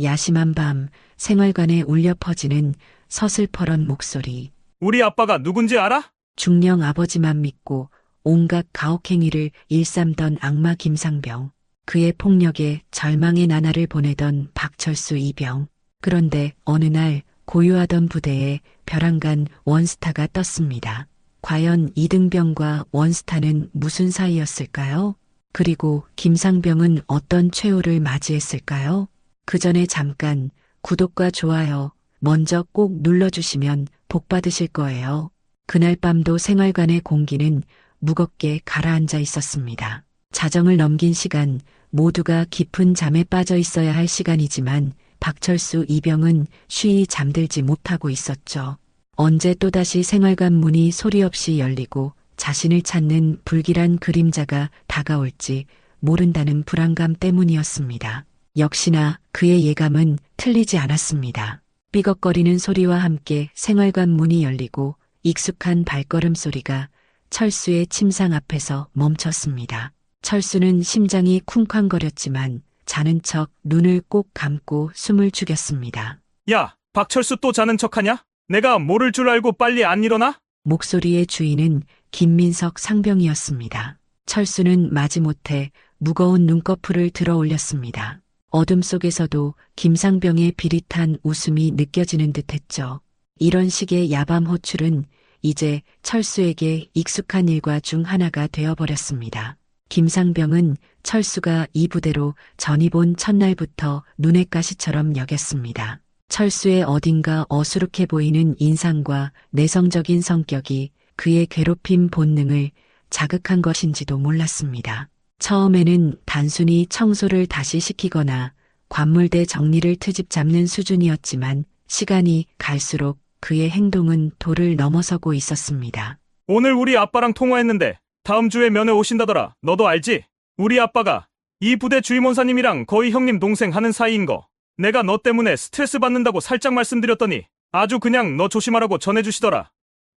야심한 밤 생활관에 울려 퍼지는 서슬퍼런 목소리. 우리 아빠가 누군지 알아? 중령 아버지만 믿고 온갖 가혹행위를 일삼던 악마 김상병. 그의 폭력에 절망의 나날을 보내던 박철수 이병. 그런데 어느 날 고요하던 부대에 벼랑간 원스타가 떴습니다. 과연 이등병과 원스타는 무슨 사이였을까요? 그리고 김상병은 어떤 최후를 맞이했을까요? 그 전에 잠깐 구독과 좋아요 먼저 꼭 눌러주시면 복 받으실 거예요. 그날 밤도 생활관의 공기는 무겁게 가라앉아 있었습니다. 자정을 넘긴 시간, 모두가 깊은 잠에 빠져 있어야 할 시간이지만 박철수 이병은 쉬이 잠들지 못하고 있었죠. 언제 또다시 생활관 문이 소리 없이 열리고 자신을 찾는 불길한 그림자가 다가올지 모른다는 불안감 때문이었습니다. 역시나 그의 예감은 틀리지 않았습니다. 삐걱거리는 소리와 함께 생활관 문이 열리고 익숙한 발걸음 소리가 철수의 침상 앞에서 멈췄습니다. 철수는 심장이 쿵쾅거렸지만 자는 척 눈을 꼭 감고 숨을 죽였습니다. 야, 박철수 또 자는 척하냐? 내가 모를 줄 알고 빨리 안 일어나? 목소리의 주인은 김민석 상병이었습니다. 철수는 마지못해 무거운 눈꺼풀을 들어 올렸습니다. 어둠 속에서도 김상병의 비릿한 웃음이 느껴지는 듯했죠. 이런 식의 야밤 호출은 이제 철수에게 익숙한 일과 중 하나가 되어버렸습니다. 김상병은 철수가 이 부대로 전입 온 첫날부터 눈의 가시처럼 여겼습니다. 철수의 어딘가 어수룩해 보이는 인상과 내성적인 성격이 그의 괴롭힘 본능을 자극한 것인지도 몰랐습니다. 처음에는 단순히 청소를 다시 시키거나 관물대 정리를 트집 잡는 수준이었지만 시간이 갈수록 그의 행동은 도를 넘어서고 있었습니다. 오늘 우리 아빠랑 통화했는데 다음 주에 면회 오신다더라. 너도 알지? 우리 아빠가 이 부대 주임원사님이랑 거의 형님 동생 하는 사이인 거. 내가 너 때문에 스트레스 받는다고 살짝 말씀드렸더니 아주 그냥 너 조심하라고 전해주시더라.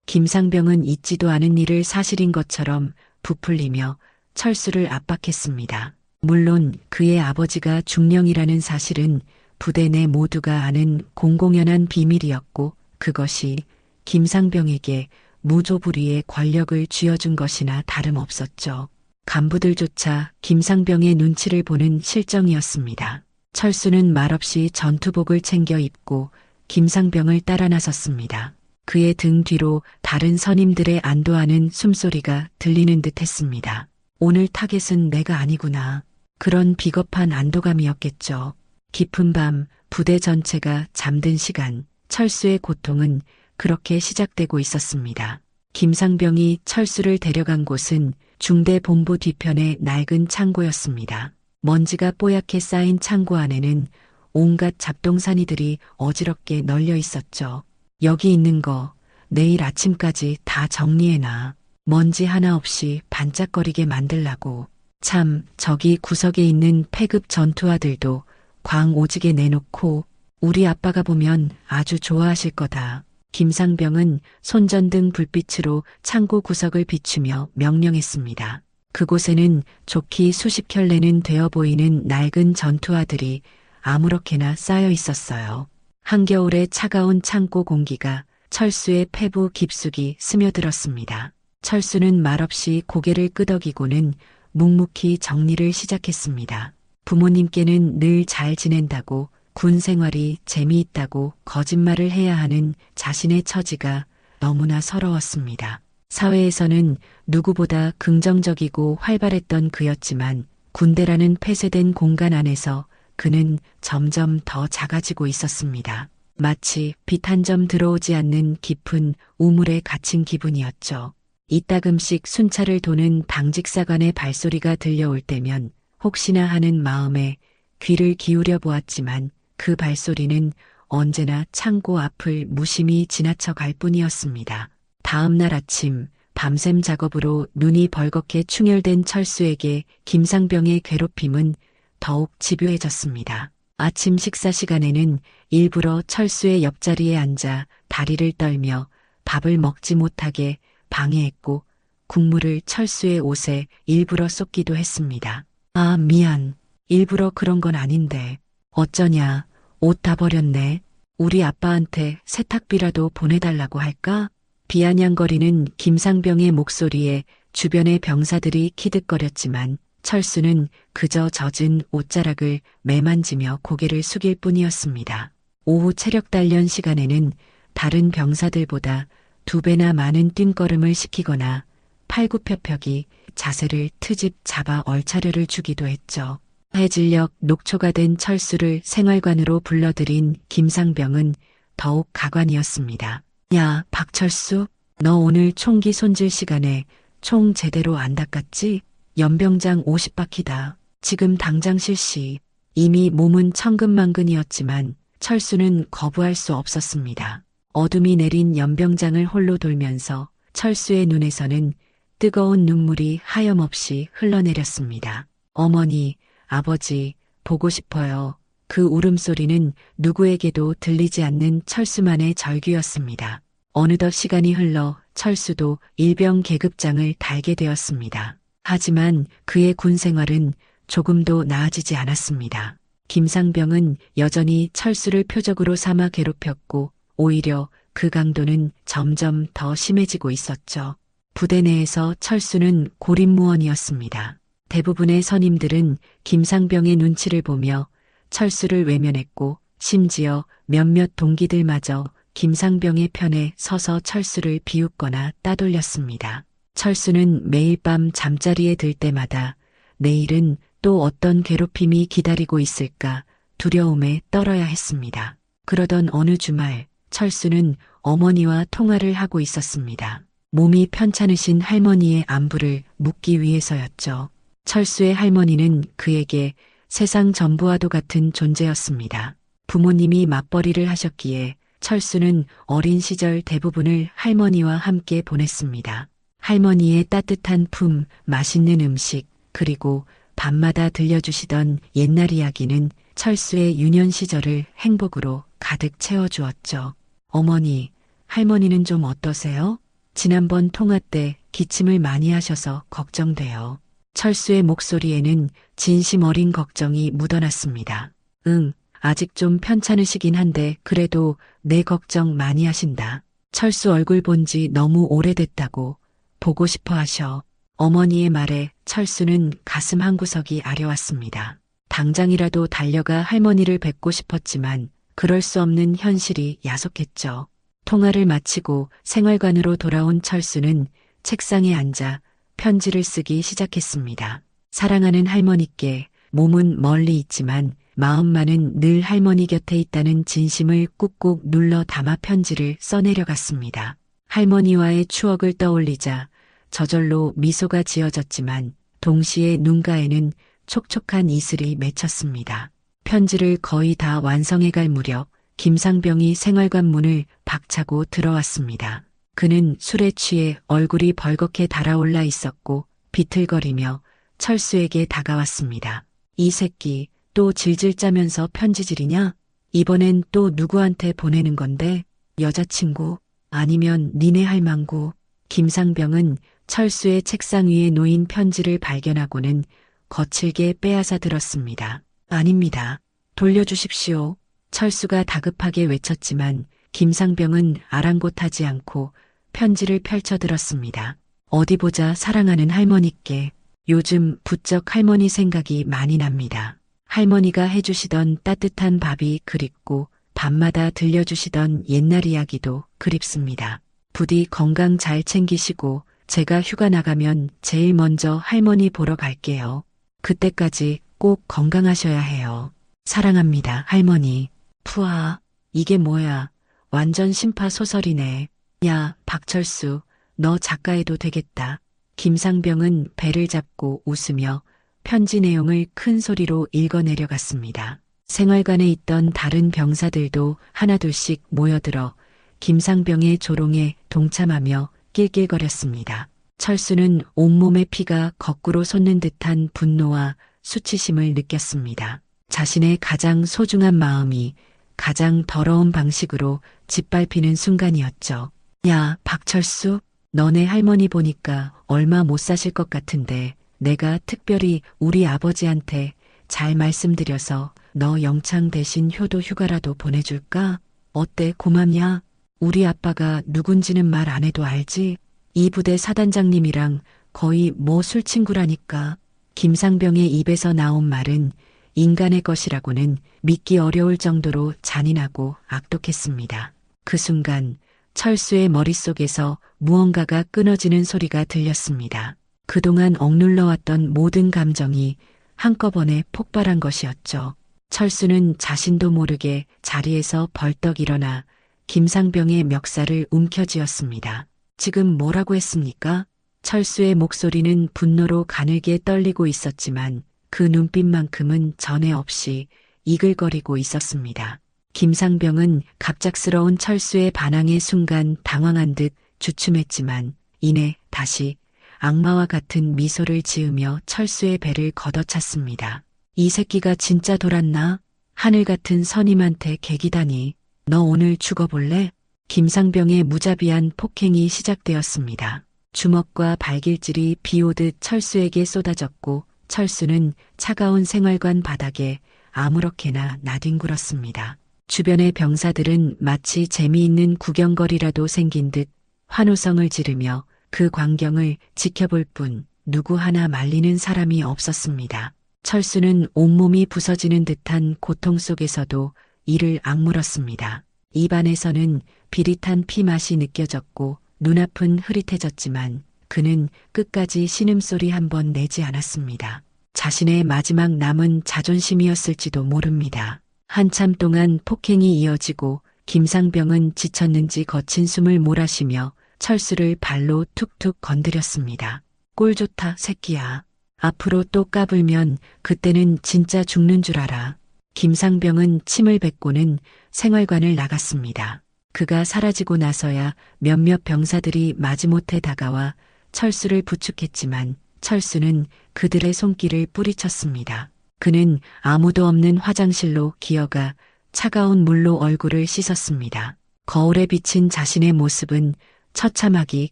김상병은 있지도 않은 일을 사실인 것처럼 부풀리며 철수를 압박했습니다. 물론 그의 아버지가 중령이라는 사실은 부대 내 모두가 아는 공공연한 비밀이었고 그것이 김상병에게 무조부리의 권력을 쥐어준 것이나 다름없었죠. 간부들조차 김상병의 눈치를 보는 실정이었습니다. 철수는 말없이 전투복을 챙겨 입고 김상병을 따라 나섰습니다. 그의 등 뒤로 다른 선임들의 안도하는 숨소리가 들리는 듯했습니다. 오늘 타겟은 내가 아니구나. 그런 비겁한 안도감이었겠죠. 깊은 밤 부대 전체가 잠든 시간, 철수의 고통은 그렇게 시작되고 있었습니다. 김상병이 철수를 데려간 곳은 중대 본부 뒤편의 낡은 창고였습니다. 먼지가 뽀얗게 쌓인 창고 안에는 온갖 잡동사니들이 어지럽게 널려 있었죠. 여기 있는 거 내일 아침까지 다 정리해놔. 먼지 하나 없이 반짝거리게 만들라고. 참 저기 구석에 있는 폐급 전투화들도 광 오지게 내놓고 우리 아빠가 보면 아주 좋아하실 거다. 김상병은 손전등 불빛으로 창고 구석을 비추며 명령했습니다. 그곳에는 좋기 수십 켤레는 되어 보이는 낡은 전투화들이 아무렇게나 쌓여 있었어요. 한겨울의 차가운 창고 공기가 철수의 폐부 깊숙이 스며들었습니다. 철수는 말없이 고개를 끄덕이고는 묵묵히 정리를 시작했습니다. 부모님께는 늘 잘 지낸다고 군 생활이 재미있다고 거짓말을 해야 하는 자신의 처지가 너무나 서러웠습니다. 사회에서는 누구보다 긍정적이고 활발했던 그였지만 군대라는 폐쇄된 공간 안에서 그는 점점 더 작아지고 있었습니다. 마치 빛 한 점 들어오지 않는 깊은 우물에 갇힌 기분이었죠. 이따금씩 순찰을 도는 당직사관의 발소리가 들려올 때면 혹시나 하는 마음에 귀를 기울여 보았지만 그 발소리는 언제나 창고 앞을 무심히 지나쳐 갈 뿐이었습니다. 다음 날 아침 밤샘 작업으로 눈이 벌겋게 충혈된 철수에게 김상병의 괴롭힘은 더욱 집요해졌습니다. 아침 식사 시간에는 일부러 철수의 옆자리에 앉아 다리를 떨며 밥을 먹지 못하게 방해했고 국물을 철수의 옷에 일부러 쏟기도 했습니다. 아, 미안. 일부러 그런 건 아닌데. 어쩌냐. 옷 다 버렸네. 우리 아빠한테 세탁비라도 보내달라고 할까? 비아냥거리는 김상병의 목소리에 주변의 병사들이 키득거렸지만 철수는 그저 젖은 옷자락을 매만지며 고개를 숙일 뿐이었습니다. 오후 체력 단련 시간에는 다른 병사들보다 2배나 많은 뛴걸음을 시키거나 팔굽혀펴기 자세를 트집 잡아 얼차려를 주기도 했죠. 해질녘 녹초가 된 철수를 생활관으로 불러들인 김상병은 더욱 가관이었습니다. 야, 박철수, 너 오늘 총기 손질 시간에 총 제대로 안 닦았지? 연병장 50바퀴다. 지금 당장 실시. 이미 몸은 천근만근이었지만 철수는 거부할 수 없었습니다. 어둠이 내린 연병장을 홀로 돌면서 철수의 눈에서는 뜨거운 눈물이 하염없이 흘러내렸습니다. 어머니, 아버지, 보고 싶어요. 그 울음소리는 누구에게도 들리지 않는 철수만의 절규였습니다. 어느덧 시간이 흘러 철수도 일병 계급장을 달게 되었습니다. 하지만 그의 군 생활은 조금도 나아지지 않았습니다. 김상병은 여전히 철수를 표적으로 삼아 괴롭혔고 오히려 그 강도는 점점 더 심해지고 있었죠. 부대 내에서 철수는 고립무원이었습니다. 대부분의 선임들은 김상병의 눈치를 보며 철수를 외면했고 심지어 몇몇 동기들마저 김상병의 편에 서서 철수를 비웃거나 따돌렸습니다. 철수는 매일 밤 잠자리에 들 때마다 내일은 또 어떤 괴롭힘이 기다리고 있을까 두려움에 떨어야 했습니다. 그러던 어느 주말 철수는 어머니와 통화를 하고 있었습니다. 몸이 편찮으신 할머니의 안부를 묻기 위해서였죠. 철수의 할머니는 그에게 세상 전부와도 같은 존재였습니다. 부모님이 맞벌이를 하셨기에 철수는 어린 시절 대부분을 할머니와 함께 보냈습니다. 할머니의 따뜻한 품, 맛있는 음식, 그리고 밤마다 들려주시던 옛날 이야기는 철수의 유년 시절을 행복으로 가득 채워주었죠. 어머니, 할머니는 좀 어떠세요? 지난번 통화 때 기침을 많이 하셔서 걱정돼요. 철수의 목소리에는 진심 어린 걱정이 묻어났습니다. 응, 아직 좀 편찮으시긴 한데 그래도 내 걱정 많이 하신다. 철수 얼굴 본 지 너무 오래됐다고 보고 싶어 하셔. 어머니의 말에 철수는 가슴 한구석이 아려왔습니다. 당장이라도 달려가 할머니를 뵙고 싶었지만 그럴 수 없는 현실이 야속했죠. 통화를 마치고 생활관으로 돌아온 철수는 책상에 앉아 편지를 쓰기 시작했습니다. 사랑하는 할머니께 몸은 멀리 있지만 마음만은 늘 할머니 곁에 있다는 진심을 꾹꾹 눌러 담아 편지를 써내려갔습니다. 할머니와의 추억을 떠올리자 저절로 미소가 지어졌지만 동시에 눈가에는 촉촉한 이슬이 맺혔습니다. 편지를 거의 다 완성해갈 무렵 김상병이 생활관 문을 박차고 들어왔습니다. 그는 술에 취해 얼굴이 벌겋게 달아올라 있었고 비틀거리며 철수에게 다가왔습니다. 이 새끼 또 질질 짜면서 편지질이냐? 이번엔 또 누구한테 보내는 건데? 여자친구? 아니면 니네 할망구? 김상병은 철수의 책상 위에 놓인 편지를 발견하고는 거칠게 빼앗아 들었습니다. 아닙니다. 돌려주십시오. 철수가 다급하게 외쳤지만 김상병은 아랑곳하지 않고 편지를 펼쳐들었습니다. 어디 보자 사랑하는 할머니께. 요즘 부쩍 할머니 생각이 많이 납니다. 할머니가 해주시던 따뜻한 밥이 그립고 밤마다 들려주시던 옛날 이야기도 그립습니다. 부디 건강 잘 챙기시고 제가 휴가 나가면 제일 먼저 할머니 보러 갈게요. 그때까지 꼭 건강하셔야 해요. 사랑합니다, 할머니. 푸아, 이게 뭐야. 완전 심파소설이네. 야, 박철수, 너 작가해도 되겠다. 김상병은 배를 잡고 웃으며 편지 내용을 큰 소리로 읽어내려갔습니다. 생활관에 있던 다른 병사들도 하나둘씩 모여들어 김상병의 조롱에 동참하며 낄낄거렸습니다. 철수는 온몸의 피가 거꾸로 솟는 듯한 분노와 수치심을 느꼈습니다. 자신의 가장 소중한 마음이 가장 더러운 방식으로 짓밟히는 순간이었죠. 야, 박철수, 너네 할머니 보니까 얼마 못 사실 것 같은데 내가 특별히 우리 아버지한테 잘 말씀드려서 너 영창 대신 효도 휴가라도 보내줄까? 어때, 고맙냐? 우리 아빠가 누군지는 말 안 해도 알지? 이 부대 사단장님이랑 거의 뭐 술친구라니까. 김상병의 입에서 나온 말은 인간의 것이라고는 믿기 어려울 정도로 잔인하고 악독했습니다. 그 순간 철수의 머릿속에서 무언가가 끊어지는 소리가 들렸습니다. 그동안 억눌러왔던 모든 감정이 한꺼번에 폭발한 것이었죠. 철수는 자신도 모르게 자리에서 벌떡 일어나 김상병의 멱살을 움켜쥐었습니다. 지금 뭐라고 했습니까? 철수의 목소리는 분노로 가늘게 떨리고 있었지만 그 눈빛만큼은 전에 없이 이글거리고 있었습니다. 김상병은 갑작스러운 철수의 반항의 순간 당황한 듯 주춤했지만 이내 다시 악마와 같은 미소를 지으며 철수의 배를 걷어찼습니다. 이 새끼가 진짜 돌았나? 하늘 같은 선임한테 개기다니. 너 오늘 죽어볼래? 김상병의 무자비한 폭행이 시작되었습니다. 주먹과 발길질이 비오듯 철수에게 쏟아졌고 철수는 차가운 생활관 바닥에 아무렇게나 나뒹굴었습니다. 주변의 병사들은 마치 재미있는 구경거리라도 생긴 듯 환호성을 지르며 그 광경을 지켜볼 뿐 누구 하나 말리는 사람이 없었습니다. 철수는 온몸이 부서지는 듯한 고통 속에서도 이를 악물었습니다. 입안에서는 비릿한 피맛이 느껴졌고 눈앞은 흐릿해졌지만 그는 끝까지 신음소리 한 번 내지 않았습니다. 자신의 마지막 남은 자존심이었을지도 모릅니다. 한참 동안 폭행이 이어지고 김상병은 지쳤는지 거친 숨을 몰아쉬며 철수를 발로 툭툭 건드렸습니다. 꼴 좋다, 새끼야. 앞으로 또 까불면 그때는 진짜 죽는 줄 알아. 김상병은 침을 뱉고는 생활관을 나갔습니다. 그가 사라지고 나서야 몇몇 병사들이 마지못해 다가와 철수를 부축했지만 철수는 그들의 손길을 뿌리쳤습니다. 그는 아무도 없는 화장실로 기어가 차가운 물로 얼굴을 씻었습니다. 거울에 비친 자신의 모습은 처참하기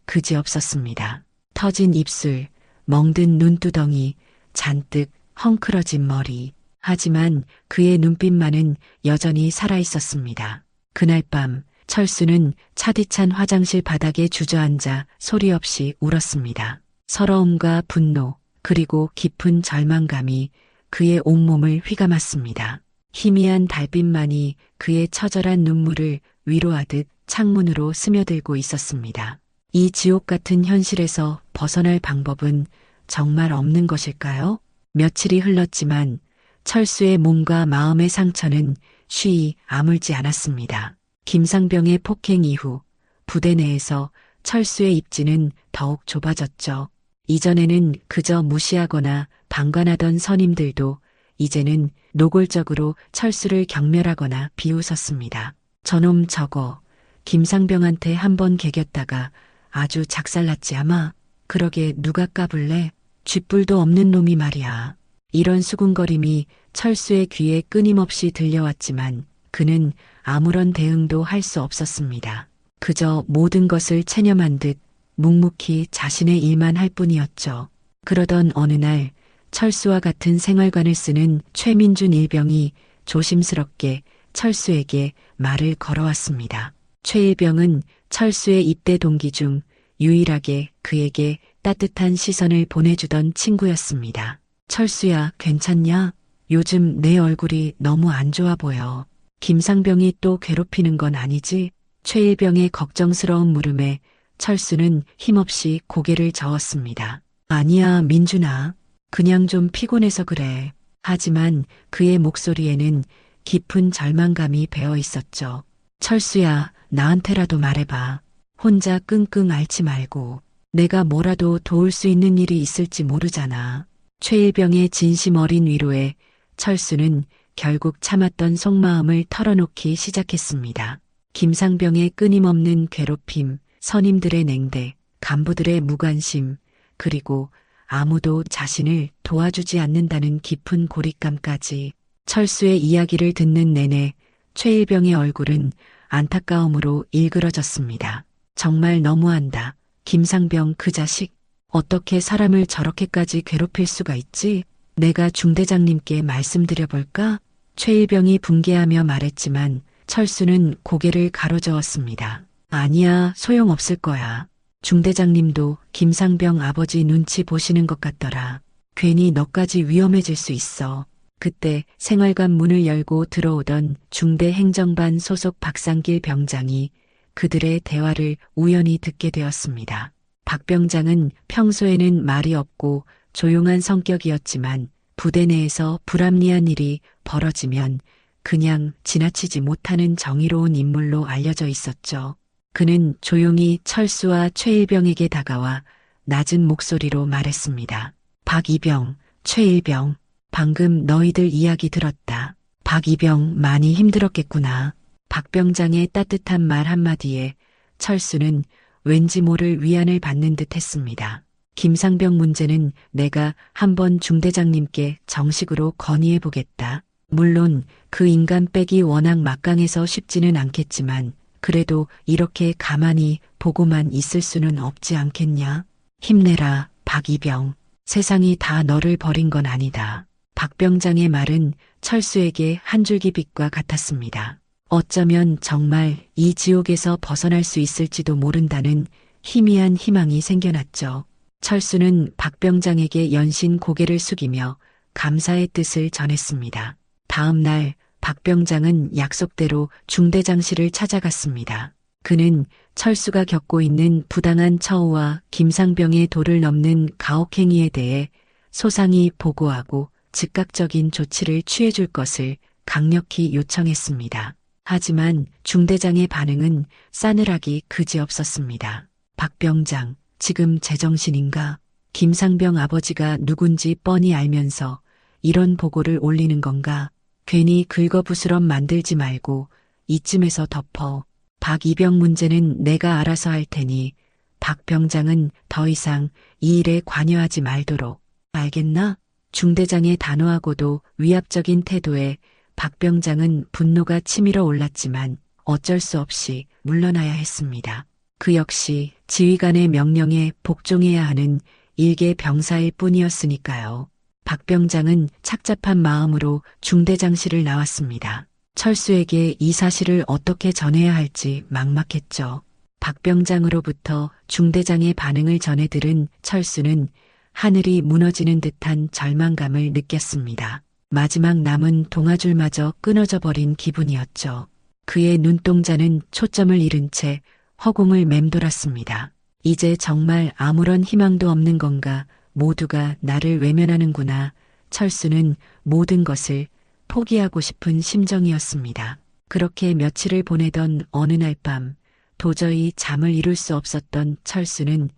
그지없었습니다. 터진 입술, 멍든 눈두덩이, 잔뜩 헝클어진 머리. 하지만 그의 눈빛만은 여전히 살아있었습니다. 그날 밤 철수는 차디찬 화장실 바닥에 주저앉아 소리 없이 울었습니다. 서러움과 분노 그리고 깊은 절망감이 그의 온몸을 휘감았습니다. 희미한 달빛만이 그의 처절한 눈물을 위로하듯 창문으로 스며들고 있었습니다. 이 지옥 같은 현실에서 벗어날 방법은 정말 없는 것일까요? 며칠이 흘렀지만 철수의 몸과 마음의 상처는 쉬이 아물지 않았습니다. 김상병의 폭행 이후 부대 내에서 철수의 입지는 더욱 좁아졌죠. 이전에는 그저 무시하거나 방관하던 선임들도 이제는 노골적으로 철수를 경멸하거나 비웃었습니다. 저놈 저거 김상병한테 한번 개겼다가 아주 작살났지 아마. 그러게 누가 까불래? 쥐뿔도 없는 놈이 말이야. 이런 수군거림이 철수의 귀에 끊임없이 들려왔지만 그는 아무런 대응도 할 수 없었습니다. 그저 모든 것을 체념한 듯 묵묵히 자신의 일만 할 뿐이었죠. 그러던 어느 날 철수와 같은 생활관을 쓰는 최민준 일병이 조심스럽게 철수에게 말을 걸어왔습니다. 최 일병은 철수의 입대 동기 중 유일하게 그에게 따뜻한 시선을 보내주던 친구였습니다. 철수야, 괜찮냐? 요즘 내 얼굴이 너무 안 좋아 보여. 김상병이 또 괴롭히는 건 아니지? 최 일병의 걱정스러운 물음에 철수는 힘없이 고개를 저었습니다. 아니야, 민준아. 그냥 좀 피곤해서 그래. 하지만 그의 목소리에는 깊은 절망감이 배어 있었죠. 철수야, 나한테라도 말해봐. 혼자 끙끙 앓지 말고. 내가 뭐라도 도울 수 있는 일이 있을지 모르잖아. 최일병의 진심 어린 위로에 철수는 결국 참았던 속마음을 털어놓기 시작했습니다. 김상병의 끊임없는 괴롭힘, 선임들의 냉대, 간부들의 무관심, 그리고 아무도 자신을 도와주지 않는다는 깊은 고립감까지. 철수의 이야기를 듣는 내내 최일병의 얼굴은 안타까움으로 일그러졌습니다. 정말 너무한다. 김상병 그 자식. 어떻게 사람을 저렇게까지 괴롭힐 수가 있지? 내가 중대장님께 말씀드려볼까? 최일병이 붕괴하며 말했지만 철수는 고개를 가로저었습니다. 아니야, 소용없을 거야. 중대장님도 김상병 아버지 눈치 보시는 것 같더라. 괜히 너까지 위험해질 수 있어. 그때 생활관 문을 열고 들어오던 중대행정반 소속 박상길 병장이 그들의 대화를 우연히 듣게 되었습니다. 박 병장은 평소에는 말이 없고 조용한 성격이었지만 부대 내에서 불합리한 일이 벌어지면 그냥 지나치지 못하는 정의로운 인물로 알려져 있었죠. 그는 조용히 철수와 최일병에게 다가와 낮은 목소리로 말했습니다. 박이병, 최일병, 방금 너희들 이야기 들었다. 박이병 많이 힘들었겠구나. 박 병장의 따뜻한 말 한마디에 철수는 왠지 모를 위안을 받는 듯 했습니다. 김상병 문제는 내가 한번 중대장님께 정식으로 건의해 보겠다. 물론 그 인간 빼기 워낙 막강해서 쉽지는 않겠지만 그래도 이렇게 가만히 보고만 있을 수는 없지 않겠냐? 힘내라, 박이병. 세상이 다 너를 버린 건 아니다. 박 병장의 말은 철수에게 한 줄기 빛과 같았습니다. 어쩌면 정말 이 지옥에서 벗어날 수 있을지도 모른다는 희미한 희망이 생겨났죠. 철수는 박 병장에게 연신 고개를 숙이며 감사의 뜻을 전했습니다. 다음 날 박 병장은 약속대로 중대장실을 찾아갔습니다. 그는 철수가 겪고 있는 부당한 처우와 김상병의 도를 넘는 가혹행위에 대해 소상히 보고하고 즉각적인 조치를 취해줄 것을 강력히 요청했습니다. 하지만 중대장의 반응은 싸늘하기 그지없었습니다. 박 병장, 지금 제정신인가? 김상병 아버지가 누군지 뻔히 알면서 이런 보고를 올리는 건가? 괜히 긁어부스럼 만들지 말고 이쯤에서 덮어. 박이병 문제는 내가 알아서 할 테니 박 병장은 더 이상 이 일에 관여하지 말도록. 알겠나? 중대장의 단호하고도 위압적인 태도에 박 병장은 분노가 치밀어 올랐지만 어쩔 수 없이 물러나야 했습니다. 그 역시 지휘관의 명령에 복종해야 하는 일개 병사일 뿐이었으니까요. 박 병장은 착잡한 마음으로 중대장실을 나왔습니다. 철수에게 이 사실을 어떻게 전해야 할지 막막했죠. 박 병장으로부터 중대장의 반응을 전해 들은 철수는 하늘이 무너지는 듯한 절망감을 느꼈습니다. 마지막 남은 동아줄마저 끊어져 버린 기분이었죠. 그의 눈동자는 초점을 잃은 채 허공을 맴돌았습니다. 이제 정말 아무런 희망도 없는 건가? 모두가 나를 외면하는구나. 철수는 모든 것을 포기하고 싶은 심정이었습니다. 그렇게 며칠을 보내던 어느 날 밤 도저히 잠을 이룰 수 없었던 철수는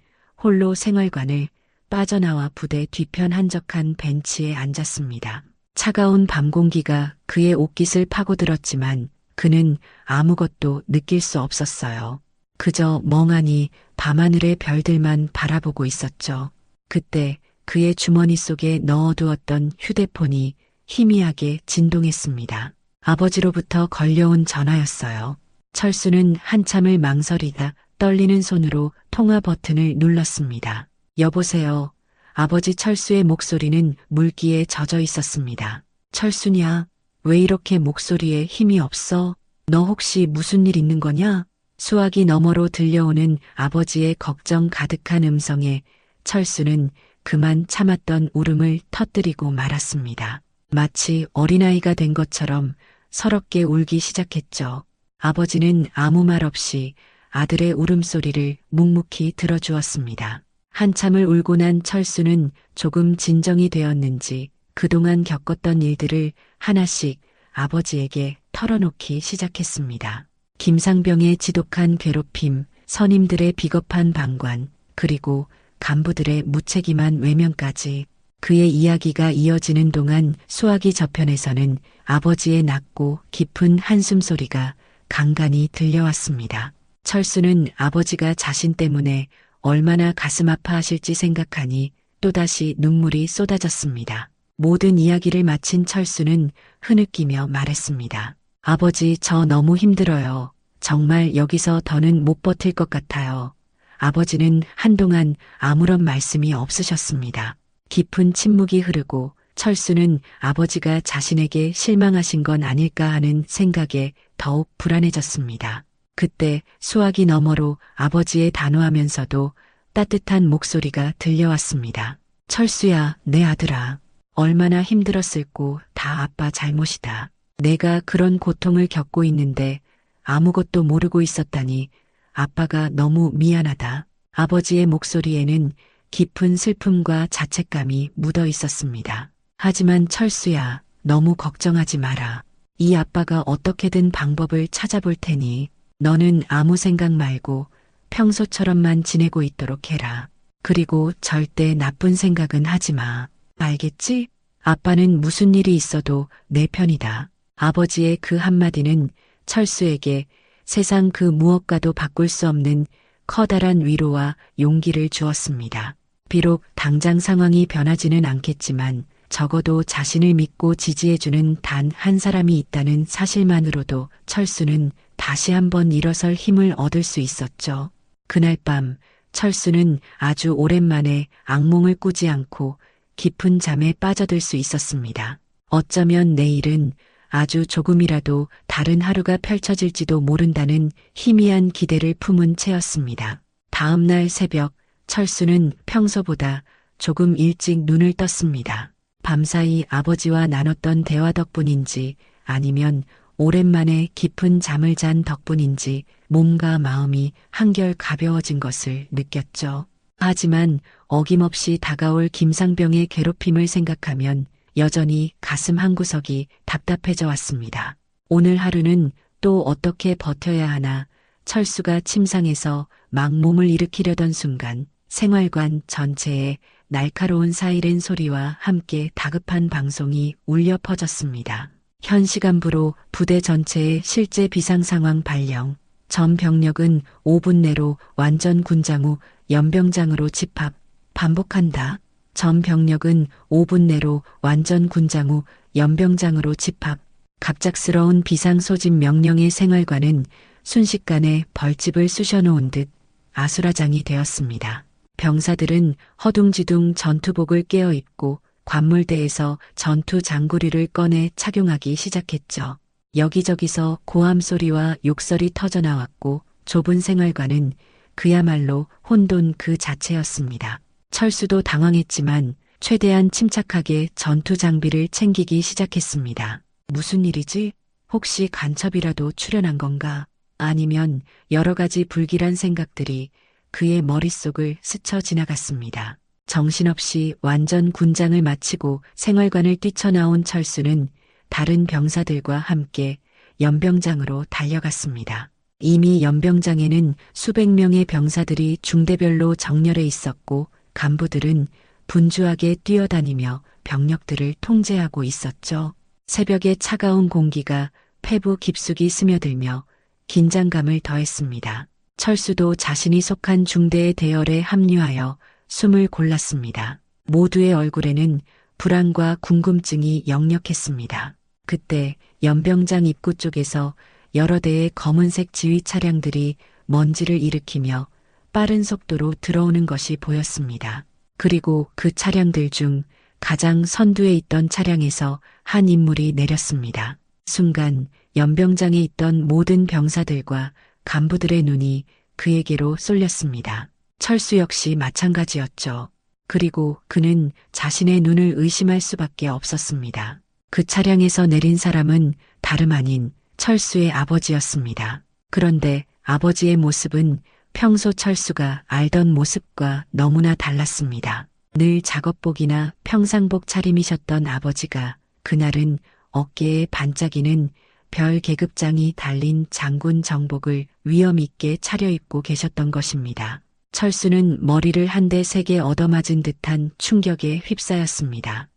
홀로 생활관을 빠져나와 부대 뒤편 한적한 벤치에 앉았습니다. 차가운 밤 공기가 그의 옷깃을 파고들었지만 그는 아무것도 느낄 수 없었어요. 그저 멍하니 밤하늘의 별들만 바라보고 있었죠. 그때 그의 주머니 속에 넣어두었던 휴대폰이 희미하게 진동했습니다. 아버지로부터 걸려온 전화였어요. 철수는 한참을 망설이다 떨리는 손으로 통화 버튼을 눌렀습니다. 여보세요. 아버지. 철수의 목소리는 물기에 젖어 있었습니다. 철수냐? 왜 이렇게 목소리에 힘이 없어? 너 혹시 무슨 일 있는 거냐? 수화기 너머로 들려오는 아버지의 걱정 가득한 음성에 철수는 그만 참았던 울음을 터뜨리고 말았습니다. 마치 어린아이가 된 것처럼 서럽게 울기 시작했죠. 아버지는 아무 말 없이 아들의 울음소리를 묵묵히 들어주었습니다. 한참을 울고 난 철수는 조금 진정이 되었는지 그동안 겪었던 일들을 하나씩 아버지에게 털어놓기 시작했습니다. 김상병의 지독한 괴롭힘, 선임들의 비겁한 방관, 그리고 간부들의 무책임한 외면까지 그의 이야기가 이어지는 동안 수화기 저편에서는 아버지의 낮고 깊은 한숨소리가 간간히 들려왔습니다. 철수는 아버지가 자신 때문에 얼마나 가슴 아파하실지 생각하니 또다시 눈물이 쏟아졌습니다. 모든 이야기를 마친 철수는 흐느끼며 말했습니다. 아버지, 저 너무 힘들어요. 정말 여기서 더는 못 버틸 것 같아요. 아버지는 한동안 아무런 말씀이 없으셨습니다. 깊은 침묵이 흐르고 철수는 아버지가 자신에게 실망하신 건 아닐까 하는 생각에 더욱 불안해졌습니다. 그때 수화기 너머로 아버지의 단호하면서도 따뜻한 목소리가 들려왔습니다. 철수야, 내 아들아. 얼마나 힘들었을꼬. 다 아빠 잘못이다. 내가 그런 고통을 겪고 있는데 아무것도 모르고 있었다니 아빠가 너무 미안하다. 아버지의 목소리에는 깊은 슬픔과 자책감이 묻어 있었습니다. 하지만 철수야, 너무 걱정하지 마라. 이 아빠가 어떻게든 방법을 찾아볼 테니 너는 아무 생각 말고 평소처럼만 지내고 있도록 해라. 그리고 절대 나쁜 생각은 하지 마. 알겠지? 아빠는 무슨 일이 있어도 내 편이다. 아버지의 그 한마디는 철수에게 세상 그 무엇과도 바꿀 수 없는 커다란 위로와 용기를 주었습니다. 비록 당장 상황이 변하지는 않겠지만 적어도 자신을 믿고 지지해주는 단 한 사람이 있다는 사실만으로도 철수는 다시 한번 일어설 힘을 얻을 수 있었죠. 그날 밤 철수는 아주 오랜만에 악몽을 꾸지 않고 깊은 잠에 빠져들 수 있었습니다. 어쩌면 내일은 아주 조금이라도 다른 하루가 펼쳐질지도 모른다는 희미한 기대를 품은 채였습니다. 다음 날 새벽 철수는 평소보다 조금 일찍 눈을 떴습니다. 밤사이 아버지와 나눴던 대화 덕분인지 아니면 오랜만에 깊은 잠을 잔 덕분인지 몸과 마음이 한결 가벼워진 것을 느꼈죠. 하지만 어김없이 다가올 김상병의 괴롭힘을 생각하면 여전히 가슴 한구석이 답답해져 왔습니다. 오늘 하루는 또 어떻게 버텨야 하나. 철수가 침상에서 막 몸을 일으키려던 순간 생활관 전체에 날카로운 사이렌 소리와 함께 다급한 방송이 울려 퍼졌습니다. 현 시간부로 부대 전체의 실제 비상 상황 발령. 전 병력은 5분 내로 완전 군장 후 연병장으로 집합. 반복한다. 전 병력은 5분 내로 완전 군장 후 연병장으로 집합. 갑작스러운 비상 소집 명령의 생활관은 순식간에 벌집을 쑤셔놓은 듯 아수라장이 되었습니다. 병사들은 허둥지둥 전투복을 깨어입고 관물대에서 전투 장구리를 꺼내 착용하기 시작했죠. 여기저기서 고함 소리와 욕설이 터져나왔고 좁은 생활관은 그야말로 혼돈 그 자체였습니다. 철수도 당황했지만 최대한 침착하게 전투 장비를 챙기기 시작했습니다. 무슨 일이지? 혹시 간첩이라도 출연한 건가? 아니면 여러 가지 불길한 생각들이 그의 머릿속을 스쳐 지나갔습니다. 정신없이 완전 군장을 마치고 생활관을 뛰쳐나온 철수는 다른 병사들과 함께 연병장으로 달려갔습니다. 이미 연병장에는 수백 명의 병사들이 중대별로 정렬해 있었고 간부들은 분주하게 뛰어다니며 병력들을 통제하고 있었죠. 새벽의 차가운 공기가 폐부 깊숙이 스며들며 긴장감을 더했습니다. 철수도 자신이 속한 중대의 대열에 합류하여 숨을 골랐습니다. 모두의 얼굴에는 불안과 궁금증이 역력했습니다. 그때 연병장 입구 쪽에서 여러 대의 검은색 지휘 차량들이 먼지를 일으키며 빠른 속도로 들어오는 것이 보였습니다. 그리고 그 차량들 중 가장 선두에 있던 차량에서 한 인물이 내렸습니다. 순간 연병장에 있던 모든 병사들과 간부들의 눈이 그에게로 쏠렸습니다. 철수 역시 마찬가지였죠. 그리고 그는 자신의 눈을 의심할 수밖에 없었습니다. 그 차량에서 내린 사람은 다름 아닌 철수의 아버지였습니다. 그런데 아버지의 모습은 평소 철수가 알던 모습과 너무나 달랐습니다. 늘 작업복이나 평상복 차림이셨던 아버지가 그날은 어깨에 반짝이는 별 계급장이 달린 장군 정복을 위엄 있게 차려입고 계셨던 것입니다. 철수는 머리를 한 대 세게 얻어맞은 듯한 충격에 휩싸였습니다.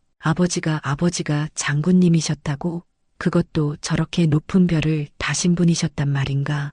아버지가 장군님이셨다고? 그것도 저렇게 높은 별을 다신 분이셨단 말인가?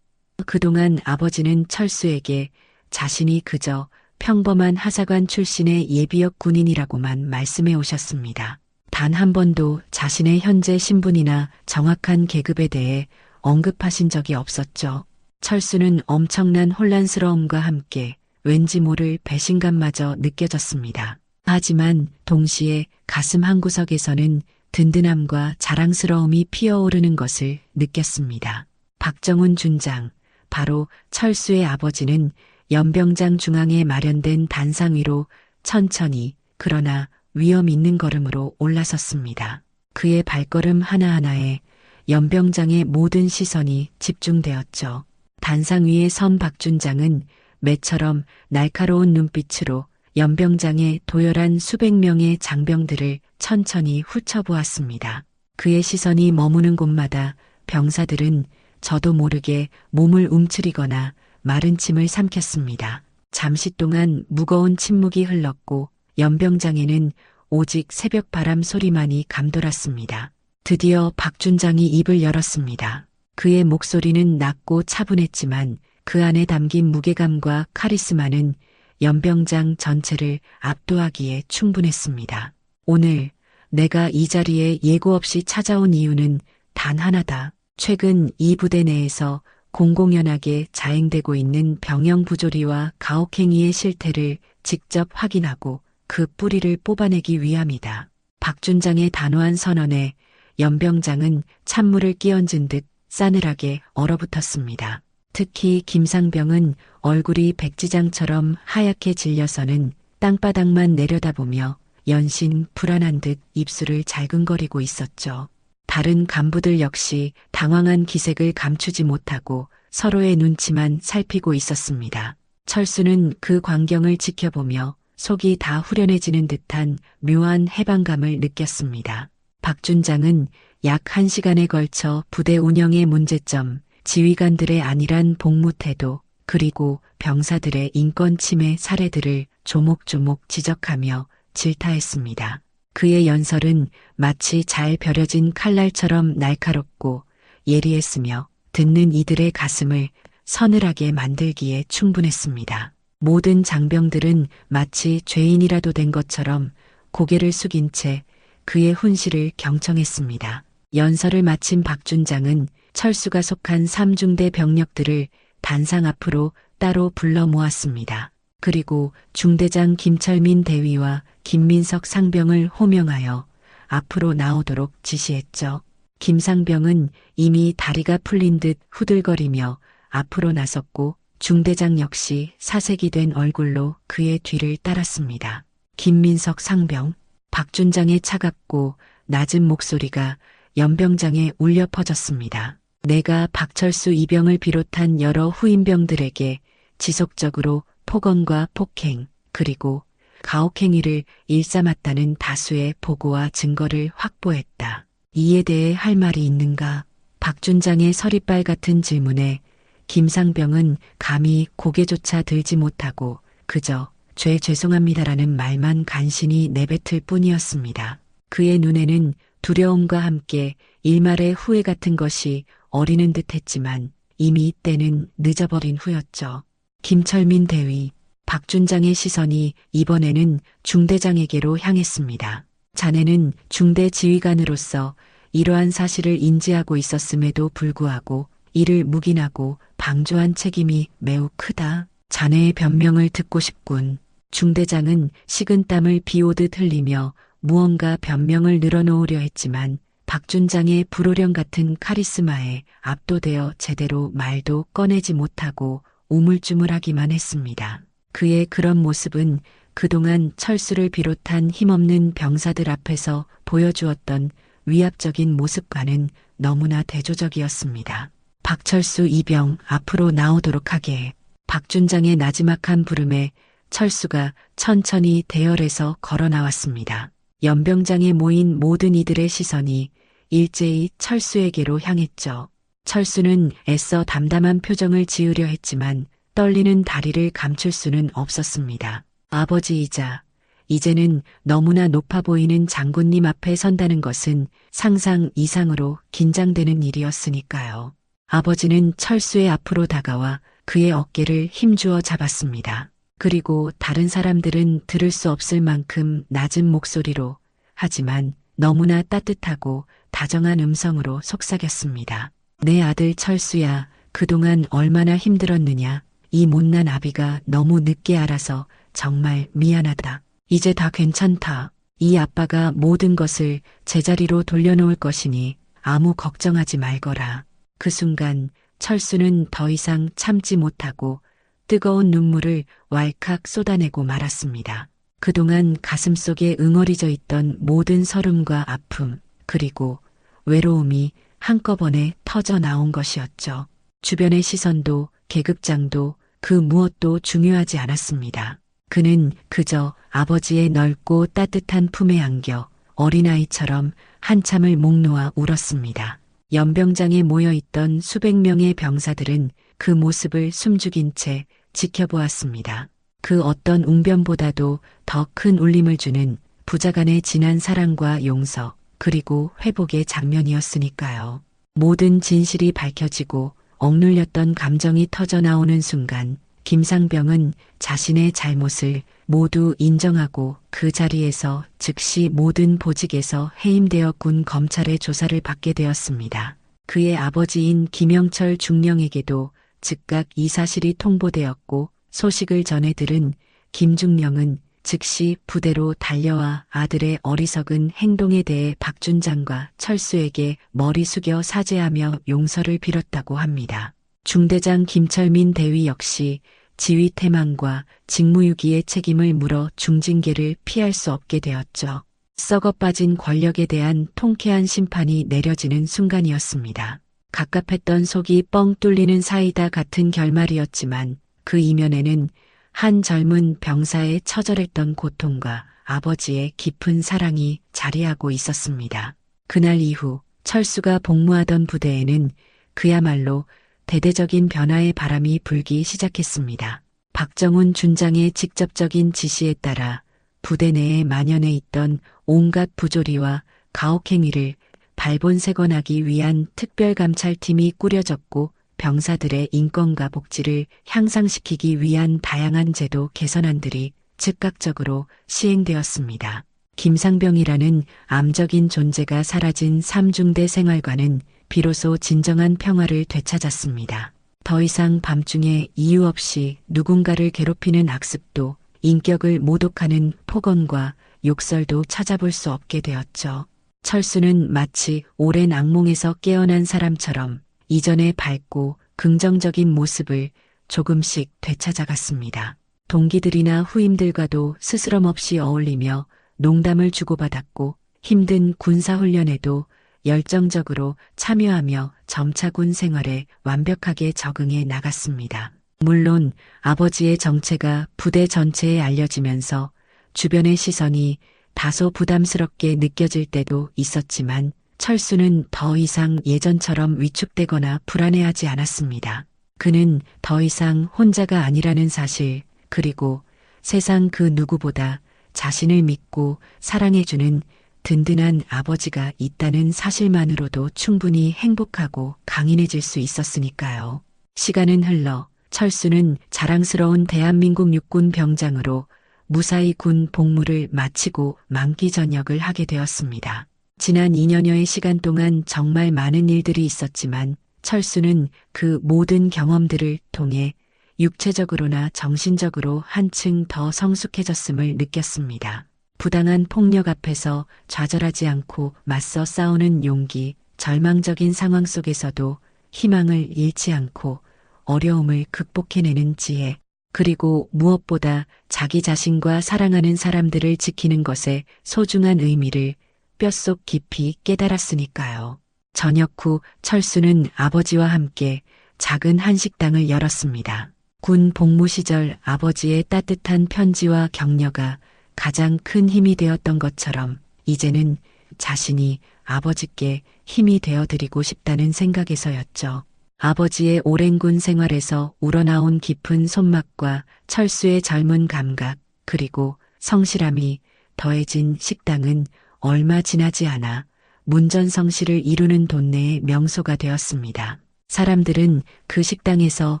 그동안 아버지는 철수에게 자신이 그저 평범한 하사관 출신의 예비역 군인이라고만 말씀해 오셨습니다. 단 한 번도 자신의 현재 신분이나 정확한 계급에 대해 언급하신 적이 없었죠. 철수는 엄청난 혼란스러움과 함께 왠지 모를 배신감마저 느껴졌습니다. 하지만 동시에 가슴 한구석에서는 든든함과 자랑스러움이 피어오르는 것을 느꼈습니다. 박정훈 준장, 바로 철수의 아버지는 연병장 중앙에 마련된 단상 위로 천천히 그러나 위험 있는 걸음으로 올라섰습니다. 그의 발걸음 하나하나에 연병장의 모든 시선이 집중되었죠. 단상 위에 선 박준장은 매처럼 날카로운 눈빛으로 연병장의 도열한 수백 명의 장병들을 천천히 훑어보았습니다. 그의 시선이 머무는 곳마다 병사들은 저도 모르게 몸을 움츠리거나 마른 침을 삼켰습니다. 잠시 동안 무거운 침묵이 흘렀고 연병장에는 오직 새벽 바람 소리만이 감돌았습니다. 드디어 박준장이 입을 열었습니다. 그의 목소리는 낮고 차분했지만 그 안에 담긴 무게감과 카리스마는 연병장 전체를 압도하기에 충분했습니다. 오늘 내가 이 자리에 예고 없이 찾아온 이유는 단 하나다. 최근 이 부대 내에서 공공연하게 자행되고 있는 병영 부조리와 가혹행위의 실태를 직접 확인하고 그 뿌리를 뽑아내기 위함이다. 박준장의 단호한 선언에 연병장은 찬물을 끼얹은 듯 싸늘하게 얼어붙었습니다. 특히 김상병은 얼굴이 백지장처럼 하얗게 질려서는 땅바닥만 내려다보며 연신 불안한 듯 입술을 잘근거리고 있었죠. 다른 간부들 역시 당황한 기색을 감추지 못하고 서로의 눈치만 살피고 있었습니다. 철수는 그 광경을 지켜보며 속이 다 후련해지는 듯한 묘한 해방감을 느꼈습니다. 박준장은 약 1시간에 걸쳐 부대 운영의 문제점, 지휘관들의 안일한 복무 태도, 그리고 병사들의 인권 침해 사례들을 조목조목 지적하며 질타했습니다. 그의 연설은 마치 잘 벼려진 칼날처럼 날카롭고 예리했으며 듣는 이들의 가슴을 서늘하게 만들기에 충분했습니다. 모든 장병들은 마치 죄인이라도 된 것처럼 고개를 숙인 채 그의 훈시를 경청했습니다. 연설을 마친 박준장은 철수가 속한 3중대 병력들을 단상 앞으로 따로 불러 모았습니다. 그리고 중대장 김철민 대위와 김민석 상병을 호명하여 앞으로 나오도록 지시했죠. 김상병은 이미 다리가 풀린 듯 후들거리며 앞으로 나섰고 중대장 역시 사색이 된 얼굴로 그의 뒤를 따랐습니다. 김민석 상병, 박준장의 차갑고 낮은 목소리가 연병장에 울려 퍼졌습니다. 내가 박철수 이병을 비롯한 여러 후임병들에게 지속적으로 폭언과 폭행, 그리고 가혹행위를 일삼았다는 다수의 보고와 증거를 확보했다. 이에 대해 할 말이 있는가? 박준장의 서리빨 같은 질문에 김상병은 감히 고개조차 들지 못하고 그저 죄송합니다라는 말만 간신히 내뱉을 뿐이었습니다. 그의 눈에는 두려움과 함께 일말의 후회 같은 것이 어리는 듯 했지만 이미 때는 늦어버린 후였죠. 김철민 대위, 박준장의 시선이 이번에는 중대장에게로 향했습니다. 자네는 중대 지휘관으로서 이러한 사실을 인지하고 있었음에도 불구하고 이를 묵인하고 방조한 책임이 매우 크다. 자네의 변명을 듣고 싶군. 중대장은 식은땀을 비오듯 흘리며 무언가 변명을 늘어놓으려 했지만 박준장의 불호령 같은 카리스마에 압도되어 제대로 말도 꺼내지 못하고 우물쭈물하기만 했습니다. 그의 그런 모습은 그동안 철수를 비롯한 힘없는 병사들 앞에서 보여주었던 위압적인 모습과는 너무나 대조적이었습니다. 박철수 이병 앞으로 나오도록 하게. 박준장의 나지막한 부름에 철수가 천천히 대열에서 걸어 나왔습니다. 연병장에 모인 모든 이들의 시선이 일제히 철수에게로 향했죠. 철수는 애써 담담한 표정을 지으려 했지만 떨리는 다리를 감출 수는 없었습니다. 아버지이자 이제는 너무나 높아 보이는 장군님 앞에 선다는 것은 상상 이상으로 긴장되는 일이었으니까요. 아버지는 철수의 앞으로 다가와 그의 어깨를 힘주어 잡았습니다. 그리고 다른 사람들은 들을 수 없을 만큼 낮은 목소리로 하지만 너무나 따뜻하고 다정한 음성으로 속삭였습니다. 내 아들 철수야, 그동안 얼마나 힘들었느냐. 이 못난 아비가 너무 늦게 알아서 정말 미안하다. 이제 다 괜찮다. 이 아빠가 모든 것을 제자리로 돌려놓을 것이니 아무 걱정하지 말거라. 그 순간 철수는 더 이상 참지 못하고 뜨거운 눈물을 왈칵 쏟아내고 말았습니다. 그동안 가슴속에 응어리져 있던 모든 서름과 아픔, 그리고 외로움이 한꺼번에 터져 나온 것이었죠. 주변의 시선도 계급장도 그 무엇도 중요하지 않았습니다. 그는 그저 아버지의 넓고 따뜻한 품에 안겨 어린아이처럼 한참을 목 놓아 울었습니다. 연병장에 모여있던 수백 명의 병사들은 그 모습을 숨죽인 채 지켜보았습니다. 그 어떤 웅변보다도 더 큰 울림을 주는 부자간의 진한 사랑과 용서, 그리고 회복의 장면이었으니까요. 모든 진실이 밝혀지고 억눌렸던 감정이 터져 나오는 순간 김상병은 자신의 잘못을 모두 인정하고 그 자리에서 즉시 모든 보직에서 해임되어 군 검찰의 조사를 받게 되었습니다. 그의 아버지인 김영철 중령에게도 즉각 이 사실이 통보되었고 소식을 전해 들은 김중령은 즉시 부대로 달려와 아들의 어리석은 행동에 대해 박준장과 철수에게 머리 숙여 사죄하며 용서를 빌었다고 합니다. 중대장 김철민 대위 역시 지휘 태만과 직무유기의 책임을 물어 중징계를 피할 수 없게 되었죠. 썩어 빠진 권력에 대한 통쾌한 심판이 내려지는 순간이었습니다. 갑갑했던 속이 뻥 뚫리는 사이다 같은 결말이었지만 그 이면에는 한 젊은 병사의 처절했던 고통과 아버지의 깊은 사랑이 자리하고 있었습니다. 그날 이후 철수가 복무하던 부대에는 그야말로 대대적인 변화의 바람이 불기 시작했습니다. 박정훈 준장의 직접적인 지시에 따라 부대 내에 만연해 있던 온갖 부조리와 가혹행위를 발본색원하기 위한 특별감찰팀이 꾸려졌고 병사들의 인권과 복지를 향상시키기 위한 다양한 제도 개선안들이 즉각적으로 시행되었습니다. 김상병이라는 암적인 존재가 사라진 삼중대 생활관은 비로소 진정한 평화를 되찾았습니다. 더 이상 밤중에 이유 없이 누군가를 괴롭히는 악습도 인격을 모독하는 폭언과 욕설도 찾아볼 수 없게 되었죠. 철수는 마치 오랜 악몽에서 깨어난 사람처럼 이전의 밝고 긍정적인 모습을 조금씩 되찾아갔습니다. 동기들이나 후임들과도 스스럼 없이 어울리며 농담을 주고받았고 힘든 군사훈련에도 열정적으로 참여하며 점차 군 생활에 완벽하게 적응해 나갔습니다. 물론 아버지의 정체가 부대 전체에 알려지면서 주변의 시선이 다소 부담스럽게 느껴질 때도 있었지만 철수는 더 이상 예전처럼 위축되거나 불안해하지 않았습니다. 그는 더 이상 혼자가 아니라는 사실, 그리고 세상 그 누구보다 자신을 믿고 사랑해주는 든든한 아버지가 있다는 사실만으로도 충분히 행복하고 강인해질 수 있었으니까요. 시간은 흘러 철수는 자랑스러운 대한민국 육군 병장으로 무사히 군 복무를 마치고 만기 전역을 하게 되었습니다. 지난 2년여의 시간 동안 정말 많은 일들이 있었지만 철수는 그 모든 경험들을 통해 육체적으로나 정신적으로 한층 더 성숙해졌음을 느꼈습니다. 부당한 폭력 앞에서 좌절하지 않고 맞서 싸우는 용기, 절망적인 상황 속에서도 희망을 잃지 않고 어려움을 극복해내는 지혜, 그리고 무엇보다 자기 자신과 사랑하는 사람들을 지키는 것의 소중한 의미를 뼛속 깊이 깨달았으니까요. 저녁 후 철수는 아버지와 함께 작은 한식당을 열었습니다. 군 복무 시절 아버지의 따뜻한 편지와 격려가 가장 큰 힘이 되었던 것처럼 이제는 자신이 아버지께 힘이 되어드리고 싶다는 생각에서였죠. 아버지의 오랜 군 생활에서 우러나온 깊은 손맛과 철수의 젊은 감각, 그리고 성실함이 더해진 식당은 얼마 지나지 않아 문전성시를 이루는 동네의 명소가 되었습니다. 사람들은 그 식당에서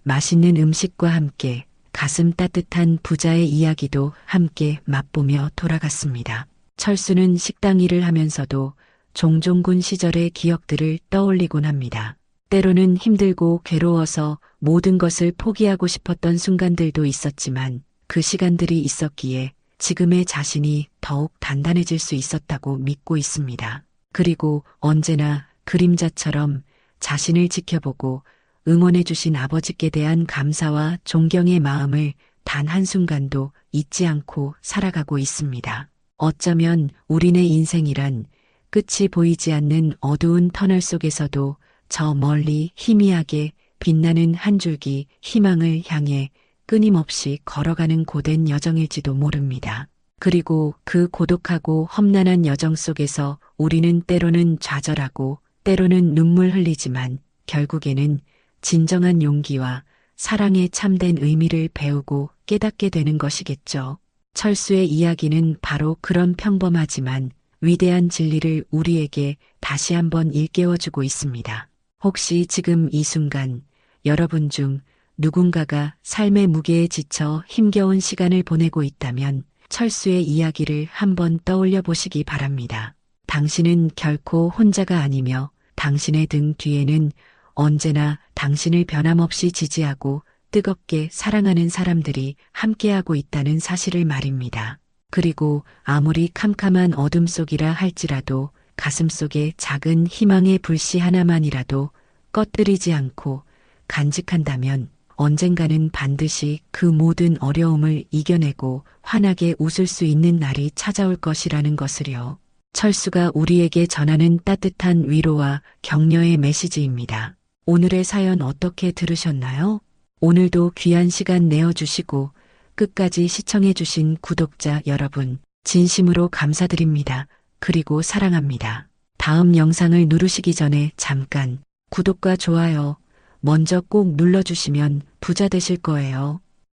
맛있는 음식과 함께 가슴 따뜻한 부자의 이야기도 함께 맛보며 돌아갔습니다. 철수는 식당 일을 하면서도 종종 군 시절의 기억들을 떠올리곤 합니다. 때로는 힘들고 괴로워서 모든 것을 포기하고 싶었던 순간들도 있었지만 그 시간들이 있었기에 지금의 자신이 더욱 단단해질 수 있었다고 믿고 있습니다. 그리고 언제나 그림자처럼 자신을 지켜보고 응원해주신 아버지께 대한 감사와 존경의 마음을 단 한순간도 잊지 않고 살아가고 있습니다. 어쩌면 우리네 인생이란 끝이 보이지 않는 어두운 터널 속에서도 저 멀리 희미하게 빛나는 한 줄기 희망을 향해 끊임없이 걸어가는 고된 여정일지도 모릅니다. 그리고 그 고독하고 험난한 여정 속에서 우리는 때로는 좌절하고 때로는 눈물 흘리지만 결국에는 진정한 용기와 사랑의 참된 의미를 배우고 깨닫게 되는 것이겠죠. 철수의 이야기는 바로 그런 평범하지만 위대한 진리를 우리에게 다시 한번 일깨워주고 있습니다. 혹시 지금 이 순간 여러분 중 누군가가 삶의 무게에 지쳐 힘겨운 시간을 보내고 있다면 철수의 이야기를 한번 떠올려 보시기 바랍니다. 당신은 결코 혼자가 아니며 당신의 등 뒤에는 언제나 당신을 변함없이 지지하고 뜨겁게 사랑하는 사람들이 함께하고 있다는 사실을 말입니다. 그리고 아무리 캄캄한 어둠 속이라 할지라도 가슴 속에 작은 희망의 불씨 하나만이라도 꺼뜨리지 않고 간직한다면 언젠가는 반드시 그 모든 어려움을 이겨내고 환하게 웃을 수 있는 날이 찾아올 것이라는 것을요. 철수가 우리에게 전하는 따뜻한 위로와 격려의 메시지입니다. 오늘의 사연 어떻게 들으셨나요? 오늘도 귀한 시간 내어주시고 끝까지 시청해주신 구독자 여러분, 진심으로 감사드립니다. 그리고 사랑합니다. 다음 영상을 누르시기 전에 잠깐 구독과 좋아요 먼저 꼭 눌러주시면 부자 되실 거예요.